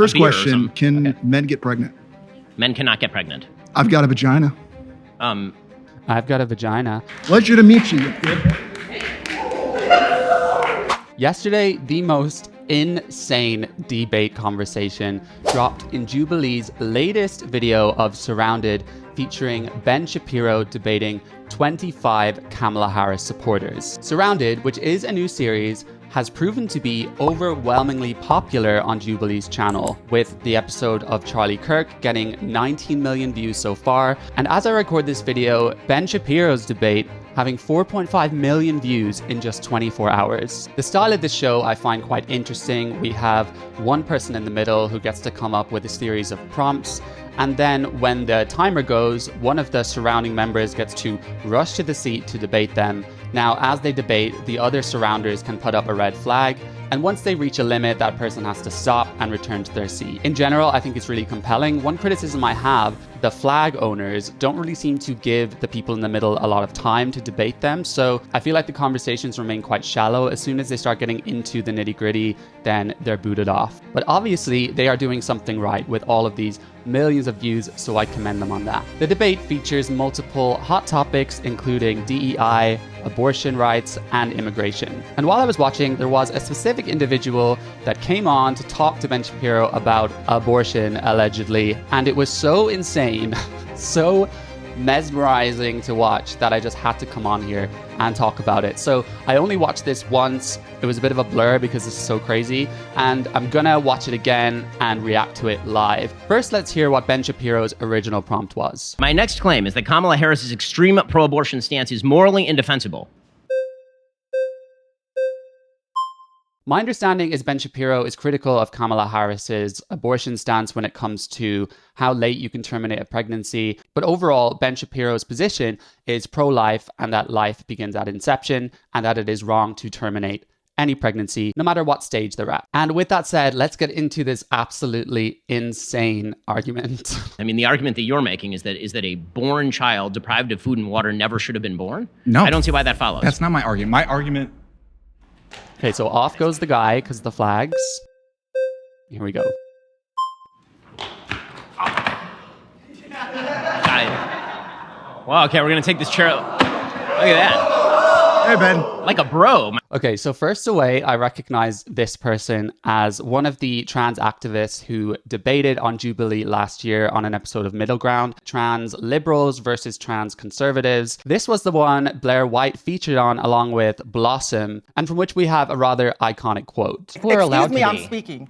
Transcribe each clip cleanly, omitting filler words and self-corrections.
First question, can men get pregnant? Men cannot get pregnant. I've got a vagina. I've got a vagina. Pleasure to meet you. Yesterday, the most insane debate conversation dropped in Jubilee's latest video of Surrounded, featuring Ben Shapiro debating 25 Kamala Harris supporters. Surrounded, which is a new series, has proven to be overwhelmingly popular on Jubilee's channel, with the episode of Charlie Kirk getting 19 million views so far. And as I record this video, Ben Shapiro's debate having 4.5 million views in just 24 hours. The style of this show I find quite interesting. We have one person in the middle who gets to come up with a series of prompts, and then when the timer goes, one of the surrounding members gets to rush to the seat to debate them. Now, as they debate, the other surrounders can put up a red flag, and once they reach a limit, that person has to stop and return to their seat. In general, I think it's really compelling. One criticism I have, the flag owners don't really seem to give the people in the middle a lot of time to debate them, so I feel like the conversations remain quite shallow. As soon as they start getting into the nitty-gritty, then they're booted off. But obviously, they are doing something right with all of these millions of views, so I commend them on that. The debate features multiple hot topics, including DEI, abortion rights, and immigration. And while I was watching, there was a specific individual that came on to talk to Ben Shapiro about abortion, allegedly, and it was so insane, so mesmerizing to watch that I just had to come on here and talk about it. So I only watched this once. It was a bit of a blur because this is so crazy, and I'm gonna watch it again and react to it live. First, let's hear what Ben Shapiro's original prompt was. My next claim is that Kamala Harris's extreme pro-abortion stance is morally indefensible. My understanding is Ben Shapiro is critical of Kamala Harris's abortion stance when it comes to how late you can terminate a pregnancy. But overall, Ben Shapiro's position is pro-life, and that life begins at inception, and that it is wrong to terminate any pregnancy, no matter what stage they're at. And with that said, let's get into this absolutely insane argument. I mean, the argument that you're making is that a born child deprived of food and water never should have been born? No. I don't see why that follows. That's not my argument. My argument... Okay, so off goes the guy because of the flags. Here we go. Got it. Well, okay, we're gonna take this chair. Look at that. Hey, Ben. Like a bro. Okay, so first away, I recognize this person as one of the trans activists who debated on Jubilee last year on an episode of Middle Ground, trans liberals versus trans conservatives. This was the one Blair White featured on along with Blossom, and from which we have a rather iconic quote. Excuse me, I'm speaking.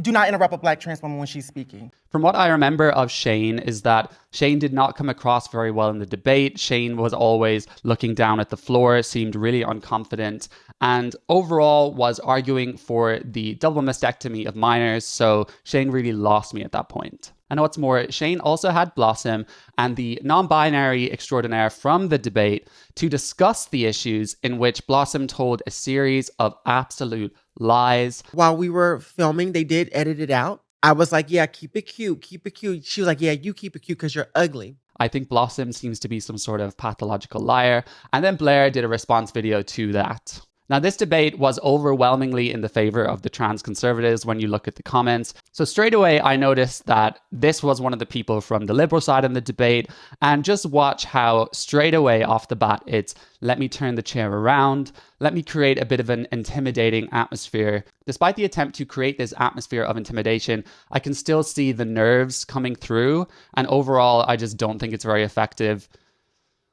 Do not interrupt a black trans woman when she's speaking. From what I remember of Shane is that Shane did not come across very well in the debate. Shane was always looking down at the floor, seemed really unconfident, and overall was arguing for the double mastectomy of minors. So Shane really lost me at that point. And what's more, Shane also had Blossom and the non-binary extraordinaire from the debate to discuss the issues, in which Blossom told a series of absolute lies. While we were filming, they did edit it out. I was like, yeah, keep it cute, keep it cute. She was like, yeah, you keep it cute because you're ugly. I think Blossom seems to be some sort of pathological liar. And then Blair did a response video to that. Now, this debate was overwhelmingly in the favor of the trans conservatives when you look at the comments. So straight away, I noticed that this was one of the people from the liberal side in the debate. And just watch how straight away off the bat, it's let me turn the chair around. Let me create a bit of an intimidating atmosphere. Despite the attempt to create this atmosphere of intimidation, I can still see the nerves coming through. And overall, I just don't think it's very effective.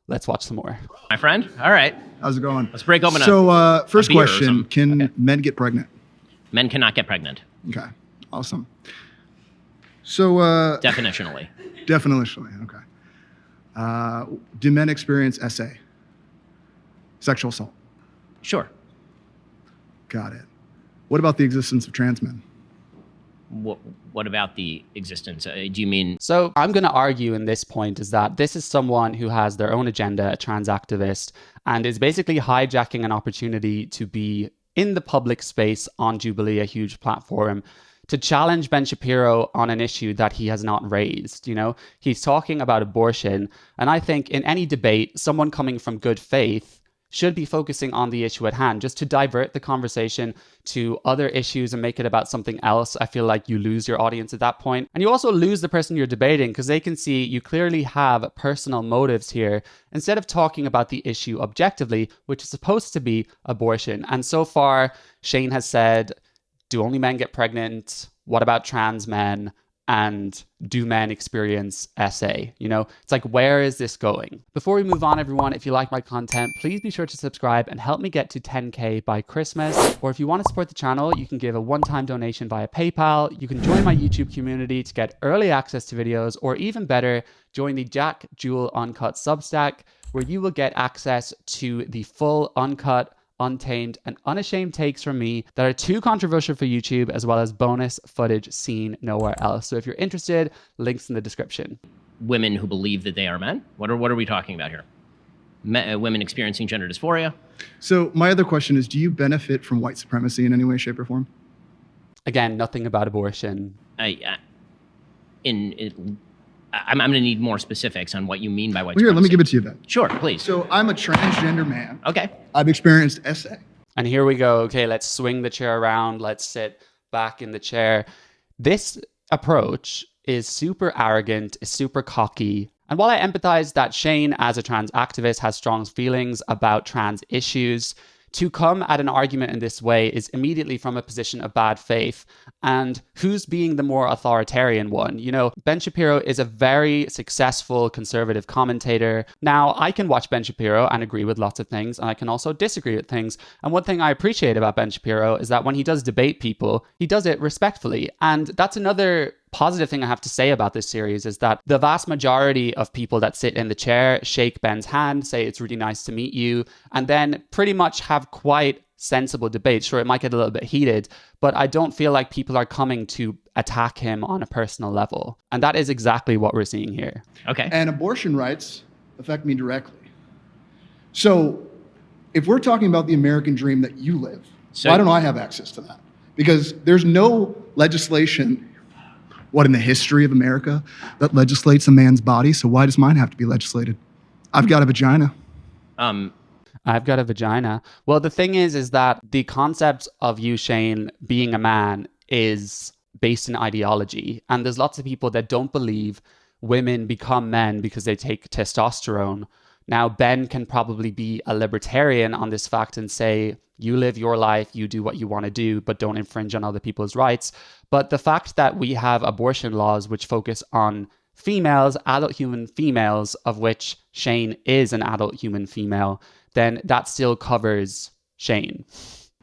Let's watch some more. My friend? All right. How's it going? Let's break open first a beer or question, something. can men get pregnant? Men cannot get pregnant. Okay, awesome. So, Definitionally. definitionally, okay. Do men experience SA? Sexual assault? Sure. Got it. What about the existence of trans men? What about the existence? Do you mean... So I'm going to argue in this point is that this is someone who has their own agenda, a trans activist, and is basically hijacking an opportunity to be in the public space on Jubilee, a huge platform, to challenge Ben Shapiro on an issue that he has not raised. You know, he's talking about abortion. And I think in any debate, someone coming from good faith should be focusing on the issue at hand. Just to divert the conversation to other issues and make it about something else, I feel like you lose your audience at that point. And you also lose the person you're debating because they can see you clearly have personal motives here instead of talking about the issue objectively, which is supposed to be abortion. And so far, Shane has said, do only men get pregnant? What about trans men? And do men experience SA? You know, it's like, where is this going? Before we move on, everyone, if you like my content, please be sure to subscribe and help me get to 10K by Christmas. Or if you want to support the channel, you can give a one-time donation via PayPal. You can join my YouTube community to get early access to videos, or even better, join the Jack Jewel Uncut Substack, where you will get access to the full uncut, untamed, and unashamed takes from me that are too controversial for YouTube, as well as bonus footage seen nowhere else. So if you're interested, links in the description. Women who believe that they are men? What are we talking about here? Women experiencing gender dysphoria? So my other question is, do you benefit from white supremacy in any way, shape, or form? Again, nothing about abortion. I'm going to need more specifics on what you mean by white Well, here, let me supremacy. give it to you then. Sure, please. So I'm a transgender man. Okay. I've experienced SA. And here we go. Okay, let's swing the chair around. Let's sit back in the chair. This approach is super arrogant, is super cocky. And while I empathize that Shane, as a trans activist, has strong feelings about trans issues, to come at an argument in this way is immediately from a position of bad faith. And who's being the more authoritarian one? You know, Ben Shapiro is a very successful conservative commentator. Now, I can watch Ben Shapiro and agree with lots of things, and I can also disagree with things. And one thing I appreciate about Ben Shapiro is that when he does debate people, he does it respectfully. And that's another positive thing I have to say about this series, is that the vast majority of people that sit in the chair shake Ben's hand, say it's really nice to meet you, and then pretty much have quite sensible debates. Sure, it might get a little bit heated, but I don't feel like people are coming to attack him on a personal level. And that is exactly what we're seeing here. Okay. And abortion rights affect me directly. So if we're talking about the American dream that you live, why don't I have access to that? Because there's no legislation, in the history of America, that legislates a man's body. So why does mine have to be legislated? I've got a vagina. I've got a vagina. Well, the thing is that the concept of you, Shane, being a man is based in ideology. And there's lots of people that don't believe women become men because they take testosterone. Now, Ben can probably be a libertarian on this fact and say, you live your life, you do what you want to do, but don't infringe on other people's rights. But the fact that we have abortion laws which focus on females, adult human females, of which Shane is an adult human female, then that still covers Shane.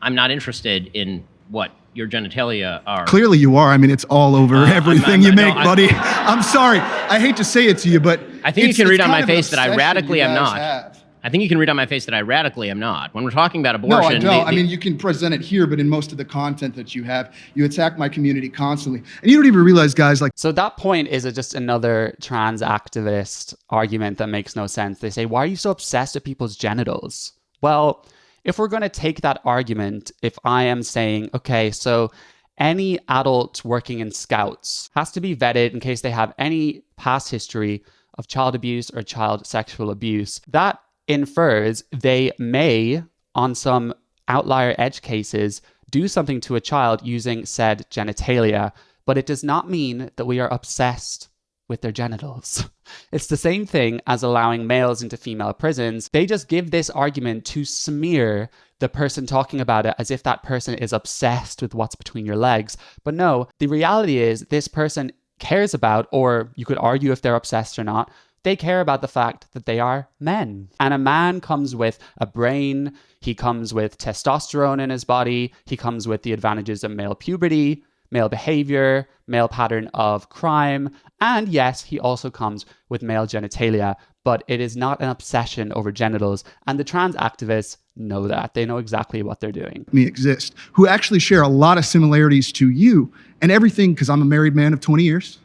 I'm not interested in what your genitalia are. Clearly you are. I mean, it's all over everything you make, buddy. I'm sorry. I hate to say it to you, but I think you can read on my face that I radically am not. Have. I think you can read on my face that I radically am not. When we're talking about abortion... No, I don't. I mean, you can present it here, but in most of the content that you have, you attack my community constantly. And you don't even realize, guys, like... So that point is just another trans activist argument that makes no sense. They say, why are you so obsessed with people's genitals? Well, if we're going to take that argument, if I am saying, okay, so any adult working in Scouts has to be vetted in case they have any past history of child abuse or child sexual abuse, that infers they may, on some outlier edge cases, do something to a child using said genitalia, but it does not mean that we are obsessed with their genitals. It's the same thing as allowing males into female prisons. They just give this argument to smear the person talking about it as if that person is obsessed with what's between your legs. But no, the reality is this person cares about, or you could argue if they're obsessed or not, they care about the fact that they are men. And a man comes with a brain, he comes with testosterone in his body, he comes with the advantages of male puberty, male behavior, male pattern of crime, and yes, he also comes with male genitalia, but it is not an obsession over genitals, and the trans activists know that. They know exactly what they're doing. Me exist, who actually share a lot of similarities to you and everything, because I'm a married man of 20 years.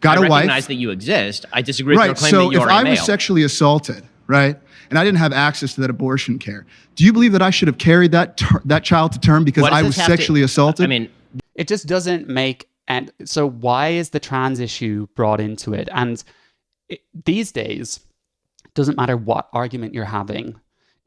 Got a wife. I recognize that you exist. I disagree with your claim so that you're if a I male. was sexually assaulted, right, and I didn't have access to that abortion care, do you believe that I should have carried that child to term because I was sexually assaulted? I mean, it just doesn't make, and so why is the trans issue brought into it? And these days, it doesn't matter what argument you're having.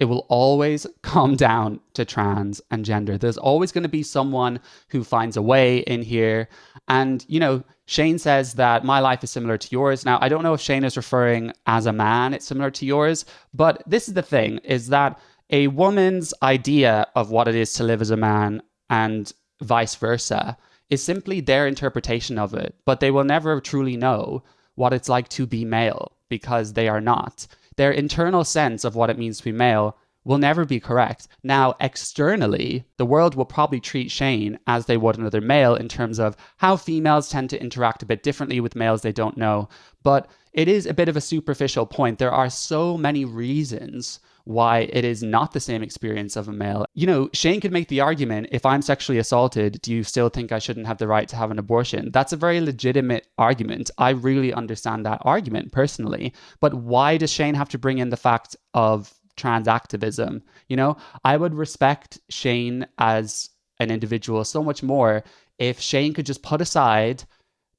it will always come down to trans and gender. There's always going to be someone who finds a way in here. And, you know, Shane says that my life is similar to yours. Now, I don't know if Shane is referring as a man, it's similar to yours. But this is the thing, is that a woman's idea of what it is to live as a man and vice versa is simply their interpretation of it. But they will never truly know what it's like to be male because they are not. Their internal sense of what it means to be male will never be correct. Now, externally, the world will probably treat Shane as they would another male in terms of how females tend to interact a bit differently with males they don't know. But it is a bit of a superficial point. There are so many reasons why it is not the same experience of a male. You know, Shane could make the argument, if I'm sexually assaulted, do you still think I shouldn't have the right to have an abortion? That's a very legitimate argument. I really understand that argument personally. But why does Shane have to bring in the fact of trans activism? You know, I would respect Shane as an individual so much more if Shane could just put aside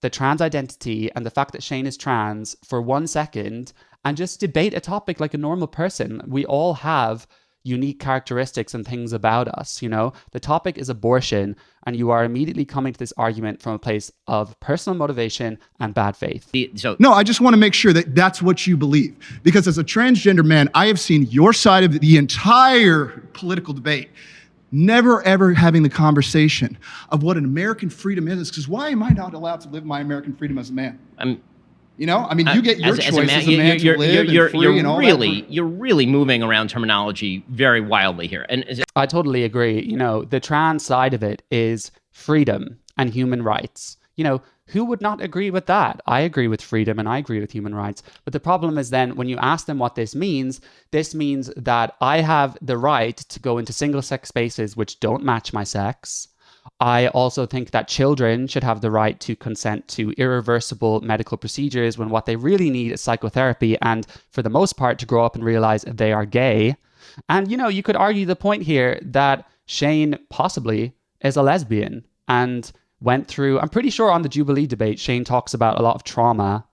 the trans identity and the fact that Shane is trans for 1 second and just debate a topic like a normal person. We all have unique characteristics and things about us, you know? The topic is abortion, and you are immediately coming to this argument from a place of personal motivation and bad faith. No, I just want to make sure that that's what you believe. Because as a transgender man, I have seen your side of the entire political debate, never ever having the conversation of what an American freedom is. Because why am I not allowed to live my American freedom as a man? You know, I mean, you get your choice as a man to live and free and all that. You're really moving around terminology very wildly here. And I totally agree. You know, the trans side of it is freedom and human rights. You know, who would not agree with that? I agree with freedom and I agree with human rights. But the problem is then when you ask them what this means that I have the right to go into single-sex spaces which don't match my sex. I also think that children should have the right to consent to irreversible medical procedures when what they really need is psychotherapy and, for the most part, to grow up and realize they are gay. And, you know, you could argue the point here that Shane possibly is a lesbian and went through, I'm pretty sure on the Jubilee debate, Shane talks about a lot of trauma,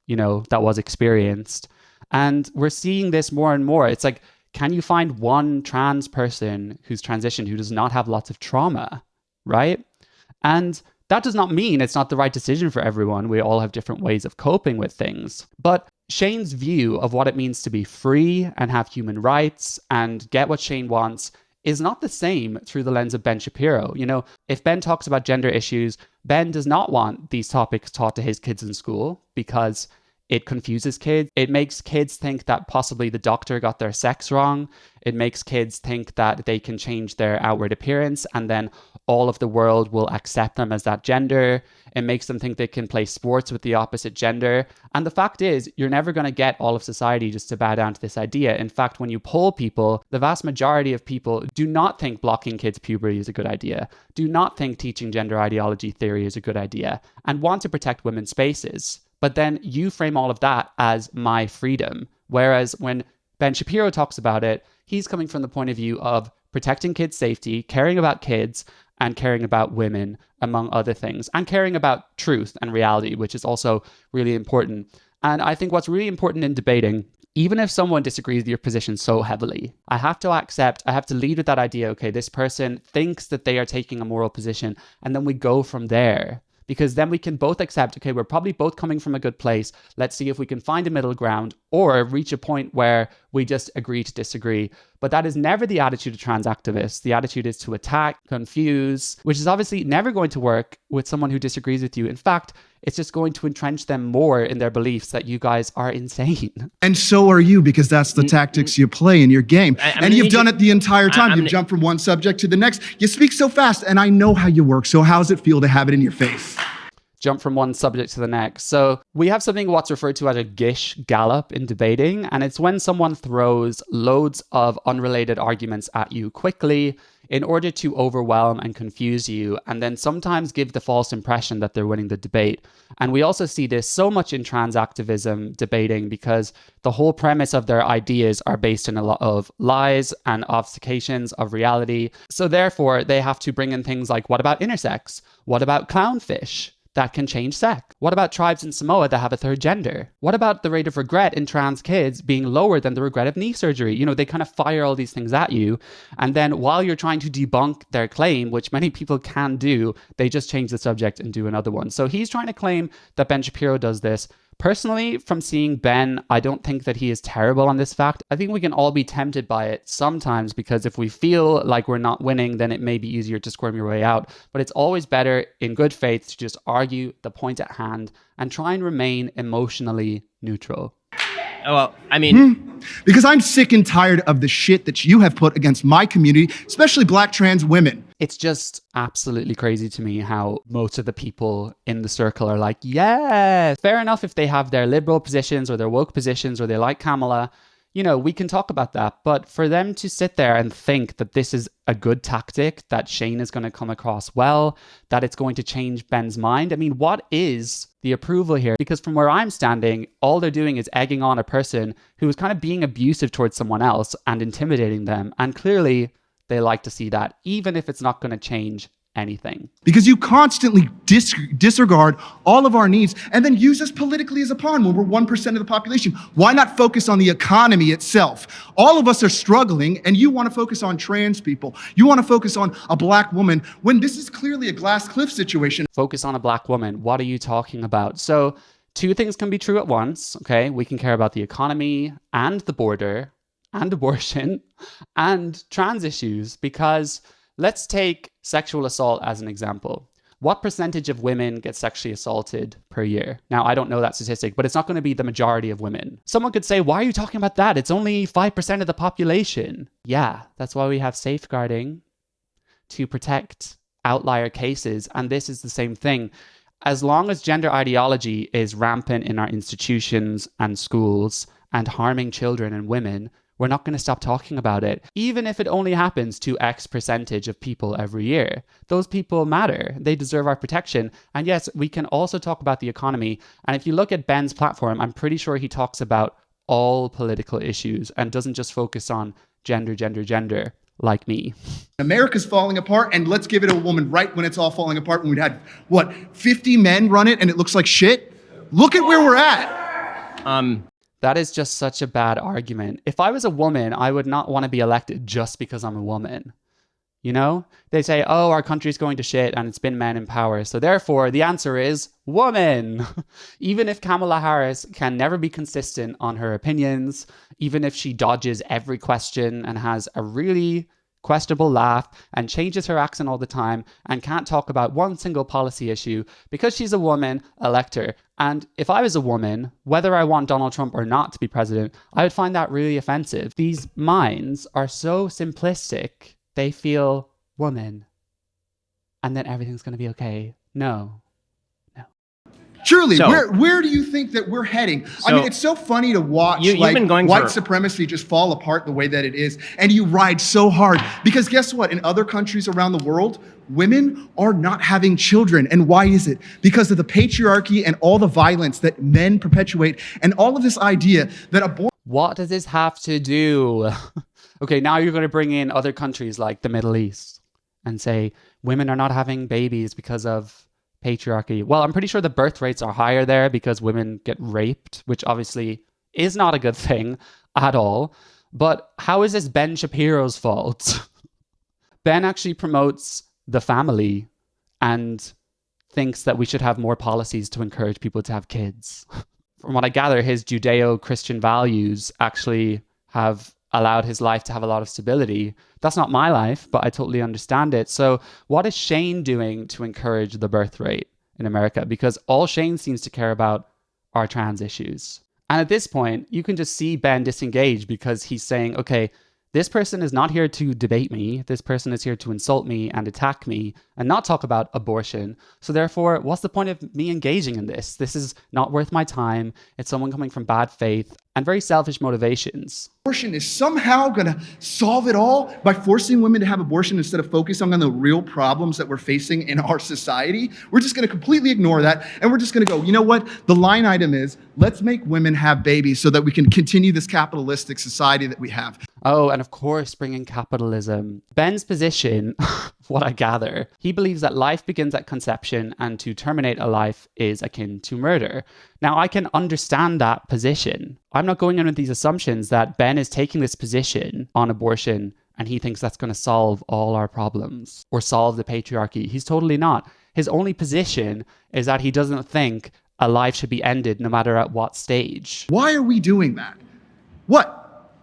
you know, that was experienced. And we're seeing this more and more. It's like, can you find one trans person who's transitioned who does not have lots of trauma? Right? And that does not mean it's not the right decision for everyone. We all have different ways of coping with things. But Shane's view of what it means to be free and have human rights and get what Shane wants is not the same through the lens of Ben Shapiro. You know, if Ben talks about gender issues, Ben does not want these topics taught to his kids in school because it confuses kids. It makes kids think that possibly the doctor got their sex wrong. It makes kids think that they can change their outward appearance and then all of the world will accept them as that gender. It makes them think they can play sports with the opposite gender. And the fact is, you're never going to get all of society just to bow down to this idea. In fact, when you poll people, the vast majority of people do not think blocking kids' puberty is a good idea, do not think teaching gender ideology theory is a good idea, and want to protect women's spaces. But then you frame all of that as my freedom. Whereas when Ben Shapiro talks about it, he's coming from the point of view of protecting kids' safety, caring about kids, and caring about women, among other things, and caring about truth and reality, which is also really important. And I think what's really important in debating, even if someone disagrees with your position so heavily, I have to lead with that idea, okay, this person thinks that they are taking a moral position, and then we go from there. Because then we can both accept, okay, we're probably both coming from a good place. Let's see if we can find a middle ground or reach a point where we just agree to disagree. But that is never the attitude of trans activists. The attitude is to attack, confuse, which is obviously never going to work with someone who disagrees with you. In fact, it's just going to entrench them more in their beliefs that you guys are insane. And so are you, because that's the tactics you play in your game. And you've done it the entire time. You've jumped from one subject to the next. You speak so fast, and I know how you work. So how does it feel to have it in your face? Jump from one subject to the next. So we have something what's referred to as a Gish Gallop in debating, and it's when someone throws loads of unrelated arguments at you quickly in order to overwhelm and confuse you, and then sometimes give the false impression that they're winning the debate. And we also see this so much in trans activism debating because the whole premise of their ideas are based in a lot of lies and obfuscations of reality. So therefore, they have to bring in things like, what about intersex? What about clownfish? that can change sex? What about tribes in Samoa that have a third gender? What about the rate of regret in trans kids being lower than the regret of knee surgery? You know, they kind of fire all these things at you. And then while you're trying to debunk their claim, which many people can do, they just change the subject and do another one. So he's trying to claim that Ben Shapiro does this. Personally, from seeing Ben, I don't think that he is terrible on this fact. I think we can all be tempted by it sometimes, because if we feel like we're not winning, then it may be easier to squirm your way out. But it's always better in good faith to just argue the point at hand and try and remain emotionally neutral. Oh, well, I mean, Because I'm sick and tired of the shit that you have put against my community, especially black trans women. It's just absolutely crazy to me how most of the people in the circle are like, yes, fair enough if they have their liberal positions or their woke positions or they like Kamala. You know, we can talk about that. But for them to sit there and think that this is a good tactic, that Shane is going to come across well, that it's going to change Ben's mind. I mean, what is the approval here? Because from where I'm standing, all they're doing is egging on a person who is kind of being abusive towards someone else and intimidating them. And clearly they like to see that, even if it's not going to change anything. Because you constantly disregard all of our needs and then use us politically as a pawn when we're 1% of the population. Why not focus on the economy itself? All of us are struggling, and you want to focus on trans people. You want to focus on a black woman when this is clearly a glass cliff situation. Focus on a black woman. What are you talking about? So two things can be true at once, okay? We can care about the economy and the border and abortion and trans issues, because let's take sexual assault as an example. What percentage of women get sexually assaulted per year? Now, I don't know that statistic, but it's not going to be the majority of women. Someone could say, why are you talking about that? It's only 5% of the population. Yeah, that's why we have safeguarding to protect outlier cases. And this is the same thing. As long as gender ideology is rampant in our institutions and schools and harming children and women, we're not going to stop talking about it, even if it only happens to X percentage of people every year. Those people matter. They deserve our protection. And yes, we can also talk about the economy. And if you look at Ben's platform, I'm pretty sure he talks about all political issues and doesn't just focus on gender, like me. America's falling apart, and let's give it a woman right when it's all falling apart, when we'd had, 50 men run it and it looks like shit? Look at where we're at. That is just such a bad argument. If I was a woman, I would not want to be elected just because I'm a woman. You know? They say, oh, our country's going to shit and it's been men in power. So therefore, the answer is woman. Even if Kamala Harris can never be consistent on her opinions, even if she dodges every question and has a really questionable laugh and changes her accent all the time and can't talk about one single policy issue, because she's a woman, elect her. And if I was a woman, whether I want Donald Trump or not to be president, I would find that really offensive. These minds are so simplistic, they feel woman, and then everything's going to be okay. No. Surely, So- where do you think that we're heading? I So- mean, it's so funny to watch You've been going white for- supremacy just fall apart the way that it is, and you ride so hard. Because guess what? In other countries around the world, women are not having children. And why is it? Because of the patriarchy and all the violence that men perpetuate, and all of this idea that abortion... What does this have to do? Okay, now you're going to bring in other countries like the Middle East and say women are not having babies because of patriarchy. Well, I'm pretty sure the birth rates are higher there because women get raped, which obviously is not a good thing at all. But how is this Ben Shapiro's fault? Ben actually promotes the family and thinks that we should have more policies to encourage people to have kids. From what I gather, his Judeo-Christian values actually have allowed his life to have a lot of stability. That's not my life, but I totally understand it. So what is Shane doing to encourage the birth rate in America? Because all Shane seems to care about are trans issues. And at this point, you can just see Ben disengage, because he's saying, okay, this person is not here to debate me. This person is here to insult me and attack me and not talk about abortion. So therefore, what's the point of me engaging in this? This is not worth my time. It's someone coming from bad faith. and very selfish motivations. Abortion is somehow going to solve it all by forcing women to have abortion instead of focusing on the real problems that we're facing in our society. We're just going to completely ignore that. And we're just going to go, you know what? The line item is, let's make women have babies so that we can continue this capitalistic society that we have. Oh, and of course, bringing capitalism. Ben's position, what I gather, he believes that life begins at conception and to terminate a life is akin to murder. Now, I can understand that position. I'm not going in with these assumptions that Ben is taking this position on abortion and he thinks that's going to solve all our problems or solve the patriarchy. He's totally not. His only position is that he doesn't think a life should be ended no matter at what stage. Why are we doing that? What?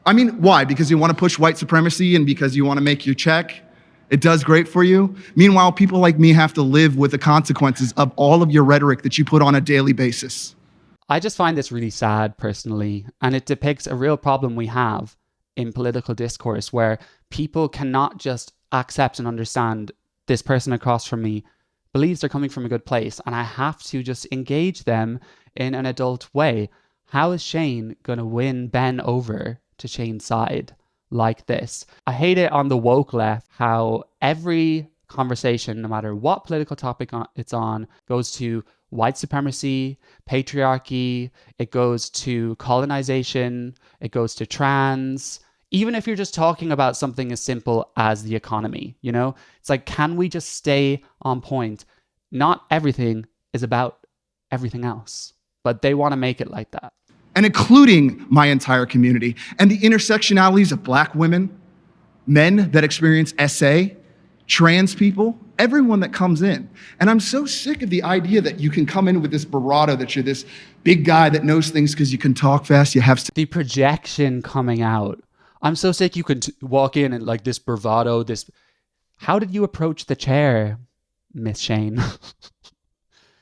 I mean, why? Because you want to push white supremacy and because you want to make your check? It does great for you. Meanwhile, people like me have to live with the consequences of all of your rhetoric that you put on a daily basis. I just find this really sad personally, and it depicts a real problem we have in political discourse where people cannot just accept and understand this person across from me believes they're coming from a good place and I have to just engage them in an adult way. How is Shane going to win Ben over to Shane's side like this? I hate it on the woke left how every conversation, no matter what political topic it's on, goes to white supremacy, patriarchy, it goes to colonization, it goes to trans. Even if you're just talking about something as simple as the economy, you know? It's like, can we just stay on point? Not everything is about everything else, but they want to make it like that. And including my entire community and the intersectionalities of Black women, men that experience SA, trans people, everyone that comes in. And I'm so sick of the idea that you can come in with this bravado, that you're this big guy that knows things because you can talk fast, you have... The projection coming out. I'm so sick you could walk in and like this bravado, this... How did you approach the chair, Miss Shane?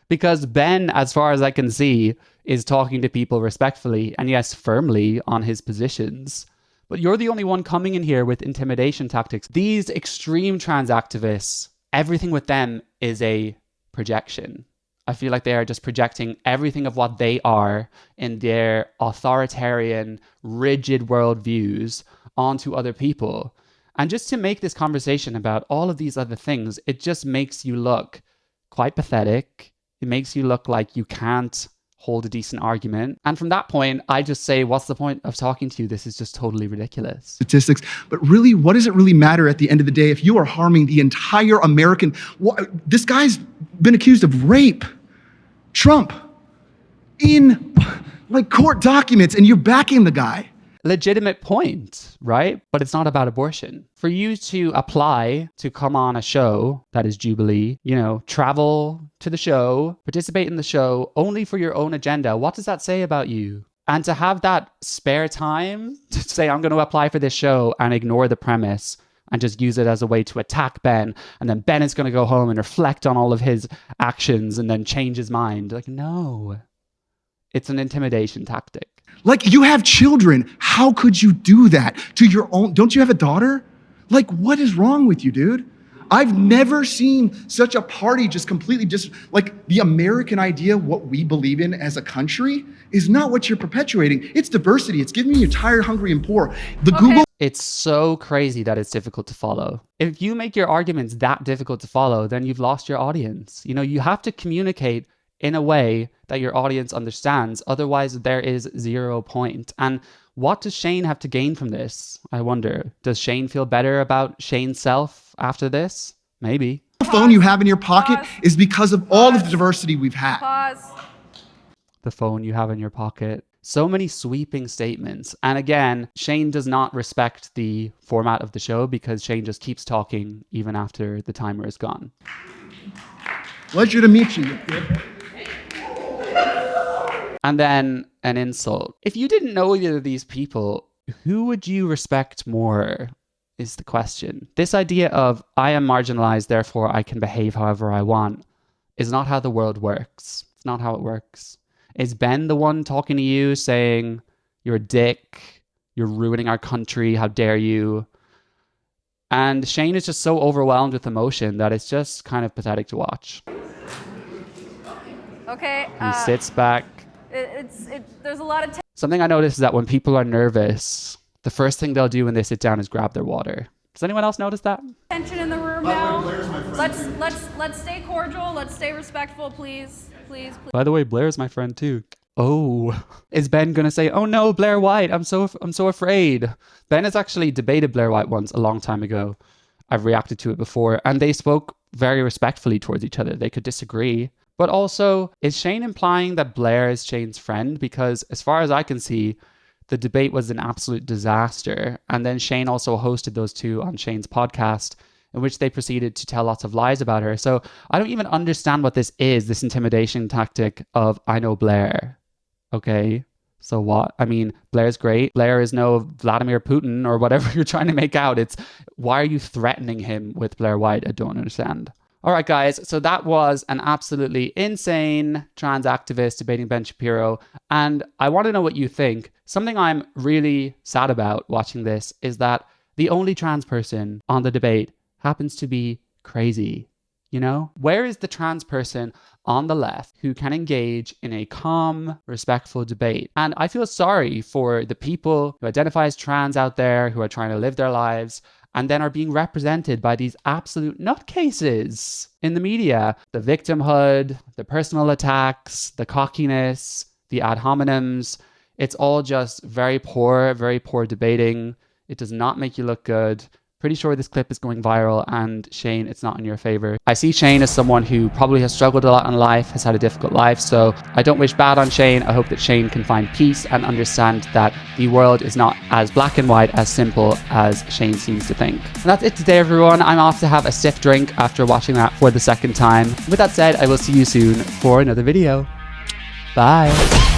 Because Ben, as far as I can see, is talking to people respectfully and yes, firmly on his positions. But you're the only one coming in here with intimidation tactics. These extreme trans activists, everything with them is a projection. I feel like they are just projecting everything of what they are in their authoritarian, rigid worldviews onto other people. And just to make this conversation about all of these other things, it just makes you look quite pathetic. It makes you look like you can't hold a decent argument. And from that point, I just say, what's the point of talking to you? This is just totally ridiculous. Statistics, but really, what does it really matter at the end of the day if you are harming the entire American... This guy's been accused of rape, Trump, in like court documents, and you're backing the guy. Legitimate point, right? But it's not about abortion. For you to apply to come on a show that is Jubilee, you know, travel to the show, participate in the show only for your own agenda, what does that say about you? And to have that spare time to say, I'm going to apply for this show and ignore the premise and just use it as a way to attack Ben. And then Ben is going to go home and reflect on all of his actions and then change his mind. Like, no, it's an intimidation tactic. Like, you have children. How could you do that to your own? Don't you have a daughter? Like, what is wrong with you, dude? I've never seen such a party just completely like the American idea, what we believe in as a country is not what you're perpetuating. It's diversity. It's giving you tired, hungry, and poor. Google. It's so crazy that it's difficult to follow. If you make your arguments that difficult to follow, then you've lost your audience. You know, you have to communicate in a way that your audience understands. Otherwise, there is 0 point. And what does Shane have to gain from this? I wonder. Does Shane feel better about Shane's self after this? Maybe. The phone you have in your pocket is because of all of the diversity we've had. The phone you have in your pocket. So many sweeping statements. And again, Shane does not respect the format of the show because Shane just keeps talking even after the timer is gone. Pleasure to meet you. And then an insult. If you didn't know either of these people, who would you respect more is the question. This idea of I am marginalized, therefore I can behave however I want is not how the world works. It's not how it works. Is Ben the one talking to you saying, you're a dick, you're ruining our country, how dare you? And Shane is just so overwhelmed with emotion that it's just kind of pathetic to watch. Okay. He sits back. There's a lot of Something I noticed is that when people are nervous, the first thing they'll do when they sit down is grab their water. Does anyone else notice that? Tension in the room now. Let's stay cordial. Let's stay respectful, please. Please. By the way, Blair's my friend too. Oh, is Ben gonna say, "Oh no, Blair White, I'm so afraid"? Ben has actually debated Blair White once a long time ago. I've reacted to it before, and they spoke very respectfully towards each other. They could disagree. But also, is Shane implying that Blair is Shane's friend? Because as far as I can see, the debate was an absolute disaster. And then Shane also hosted those two on Shane's podcast, in which they proceeded to tell lots of lies about her. So I don't even understand what this is, this intimidation tactic of, I know Blair. Okay, so what? I mean, Blair's great. Blair is no Vladimir Putin or whatever you're trying to make out. It's, why are you threatening him with Blair White? I don't understand. All right, guys, so that was an absolutely insane trans activist debating Ben Shapiro. And I want to know what you think. Something I'm really sad about watching this is that the only trans person on the debate happens to be crazy. You know, where is the trans person on the left who can engage in a calm, respectful debate? And I feel sorry for the people who identify as trans out there, who are trying to live their lives and then are being represented by these absolute nutcases in the media. The victimhood, the personal attacks, the cockiness, the ad hominems. It's all just very poor debating. It does not make you look good. Pretty sure this clip is going viral, and Shane, it's not in your favor. I see Shane as someone who probably has struggled a lot in life, has had a difficult life, so I don't wish bad on Shane. I hope that Shane can find peace and understand that the world is not as black and white, as simple as Shane seems to think. And that's it today, everyone. I'm off to have a stiff drink after watching that for the second time. With that said, I will see you soon for another video. Bye.